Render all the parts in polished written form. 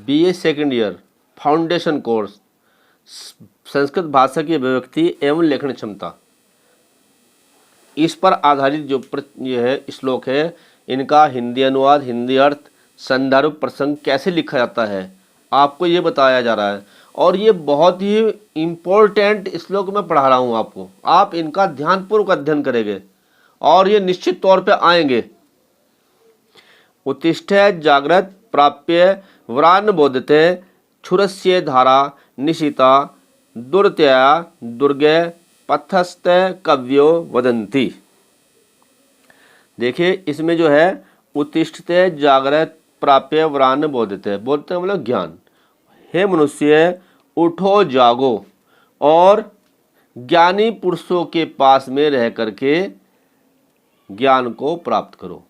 BA second year foundation course Sanskrit भाषा की अभिव्यक्ति एवं लेखन क्षमता, इस पर आधारित जो ये है श्लोक है, इनका हिंदी अनुवाद, हिंदी अर्थ, संदर्भ, प्रसंग कैसे लिखा जाता है आपको ये बताया जा रहा है। और ये बहुत ही इम्पोर्टेंट श्लोक मैं पढ़ा रहा हूँ आपको, आप इनका ध्यानपूर्वक अध्ययन करेंगे और ये निश्चित तौर पे आएंगे। उत्तिष्ठे जाग्रत प्राप्य वरान बोधते क्षुरस्य धारा निशिता दुर्तया दुर्गे पथस्थ कव्यो वदंती। देखिए इसमें जो है उत्तिष्ठते जागृत प्राप्य वरान बोधते, बोधते मतलब ज्ञान। हे मनुष्य उठो जागो और ज्ञानी पुरुषों के पास में रह करके ज्ञान को प्राप्त करो।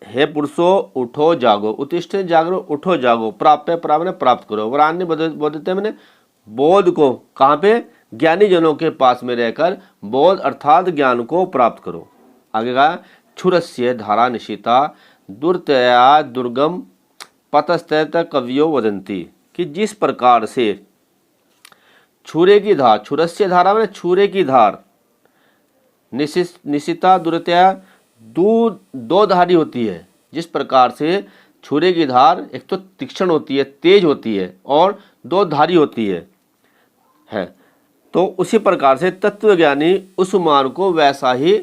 हे पुरुषों उठो जागो, उत्तिष्ठ जागरो, उठो जागो, प्राप्य प्राप्त करो, वरान्य बोधते मैंने बोध को कहाँ पे, ज्ञानी जनों के पास में रहकर बोध अर्थात ज्ञान को प्राप्त करो। आगे कहा क्षुरस्य धारा निशिता दुर्तया दुर्गम पतस्थ कवियो वदंती, कि जिस प्रकार से छुरे की धार, क्षुरस्य धारा मैंने छुरे की धार, निशिता दुर्तया दो धारी होती है। जिस प्रकार से छुरे की धार एक तो तीक्ष्ण होती है, तेज होती है, और दो धारी होती है। तो उसी प्रकार से तत्वज्ञानी उस मान को वैसा ही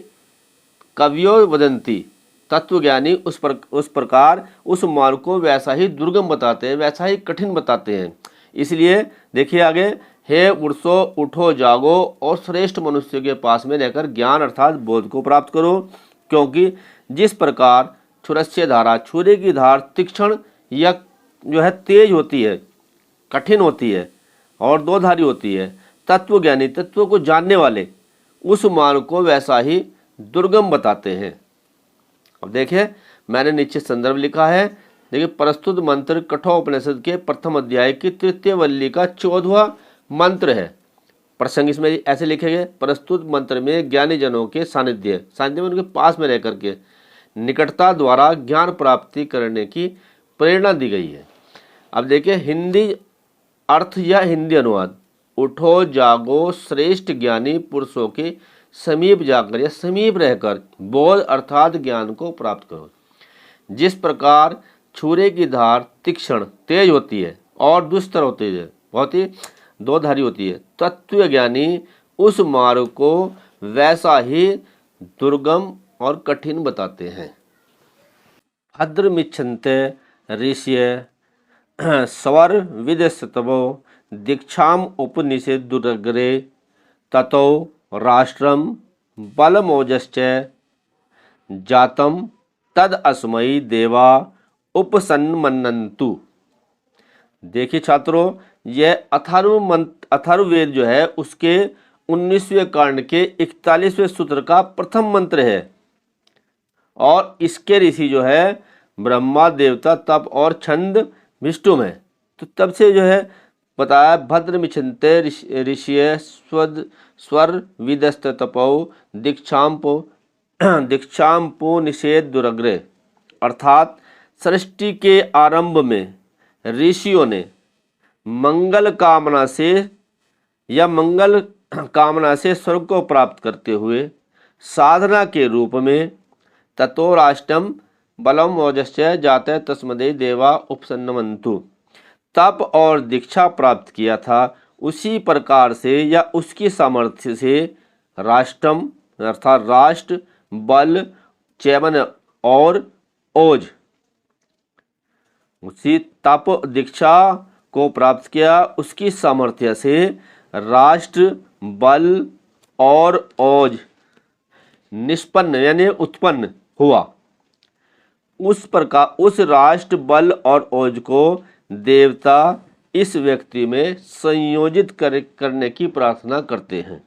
कवियो वदंती, तत्वज्ञानी उस प्रकार उस मान को वैसा ही दुर्गम बताते हैं, वैसा ही कठिन बताते हैं। इसलिए देखिए आगे, हे पुरुषों उठो जागो और श्रेष्ठ मनुष्य के पास में रहकर ज्ञान अर्थात बोध को प्राप्त करो, क्योंकि जिस प्रकार क्षुरस्य धारा, छुरे की धार तीक्ष्ण या जो है तेज होती है, कठिन होती है और दो धारी होती है, तत्वज्ञानी तत्व को जानने वाले उस मान को वैसा ही दुर्गम बताते हैं। अब देखिए मैंने नीचे संदर्भ लिखा है, देखिए प्रस्तुत मंत्र कठोपनिषद के प्रथम अध्याय की तृतीय वल्ली का 14वां मंत्र है। प्रसंग इसमें ऐसे लिखे गए, प्रस्तुत मंत्र में ज्ञानी जनों के सानिध्य में उनके पास में रहकर के निकटता द्वारा ज्ञान प्राप्ति करने की प्रेरणा दी गई है। अब देखिए हिंदी अर्थ या हिंदी अनुवाद, उठो जागो श्रेष्ठ ज्ञानी पुरुषों के समीप जाकर या समीप रहकर बोध अर्थात ज्ञान को प्राप्त करो। जिस प्रकार छुरे की धार तीक्ष्ण तेज होती है और दुस्तर होती है, बहुत ही दो धारी होती है, तत्वज्ञानी उस मार्ग को वैसा ही दुर्गम और कठिन बताते हैं। भद्रमिच्छन्ते ऋषय स्वर विदस्तवो दीक्षाम उपनिषदुरग्रे ततो राष्ट्रम बलमोजश्च जातम तद अस्मै देवा उपसन्मन्नन्तु। देखिए छात्रों, यह अथर्ववेद जो है उसके 19वें कांड के 41वें सूत्र का प्रथम मंत्र है। और इसके ऋषि जो है ब्रह्मा, देवता, तप और छंद विष्णु है। तो तब से जो है बताया भद्रमिच्छन्ते ऋषय स्वर विदस्त तपो दीक्षाम्पो निषेध दुरग्रे, अर्थात सृष्टि के आरंभ में ऋषियों ने मंगल कामना से स्वर्ग को प्राप्त करते हुए साधना के रूप में ततो राष्ट्रम बलम ओजस्य जाते तस्मदे देवा उपसन्नमन्तु, तप और दीक्षा प्राप्त किया था। उसी प्रकार से या उसकी सामर्थ्य से राष्ट्रम अर्थात राष्ट्र, बल, चैवन और ओज, उसी तप दीक्षा को प्राप्त किया, उसकी सामर्थ्य से राष्ट्र, बल और ओज निष्पन्न यानी उत्पन्न हुआ। उस प्रकार उस राष्ट्र, बल और ओज को देवता इस व्यक्ति में संयोजित करने की प्रार्थना करते हैं।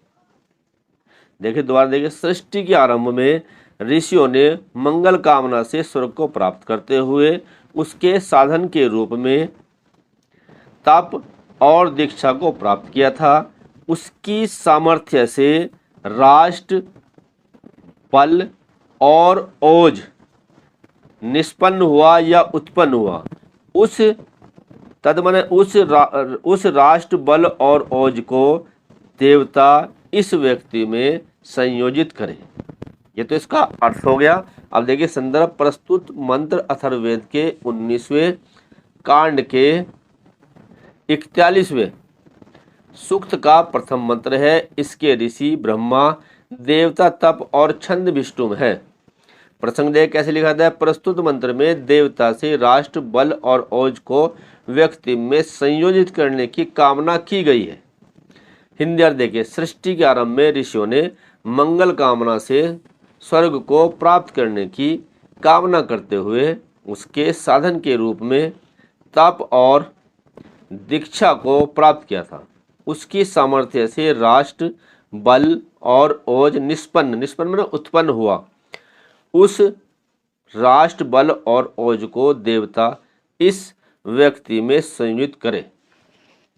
देखिए दोबारा देखिए, सृष्टि के आरंभ में ऋषियों ने मंगल कामना से स्वर्ग को प्राप्त करते हुए उसके साधन के रूप में तप और दीक्षा को प्राप्त किया था। उसकी सामर्थ्य से राष्ट्र, बल और ओज निष्पन्न हुआ या उत्पन्न हुआ। उस तद माने उस राष्ट्र बल और ओज को देवता इस व्यक्ति में संयोजित करे। ये तो इसका अर्थ हो गया। अब देखिए संदर्भ प्रस्तुत मंत्र अथर्ववेद के 19वें कांड के 41वें सूक्त का प्रथम मंत्र है। इसके ऋषि ब्रह्मा, देवता तप और छंद विष्णु है। प्रसंग देख कैसे लिखा था। प्रस्तुत मंत्र में देवता से राष्ट्र बल और ओज को व्यक्ति में संयोजित करने की कामना की गई है। हिंदी अर्थ देखिए, सृष्टि के आरंभ में ऋषियों ने मंगल कामना से स्वर्ग को प्राप्त करने की कामना करते हुए उसके साधन के रूप में तप और दीक्षा को प्राप्त किया था। उसकी सामर्थ्य से राष्ट्र बल और ओज निष्पन्न में उत्पन्न हुआ। उस राष्ट्र बल और ओज को देवता इस व्यक्ति में संयोजित करे।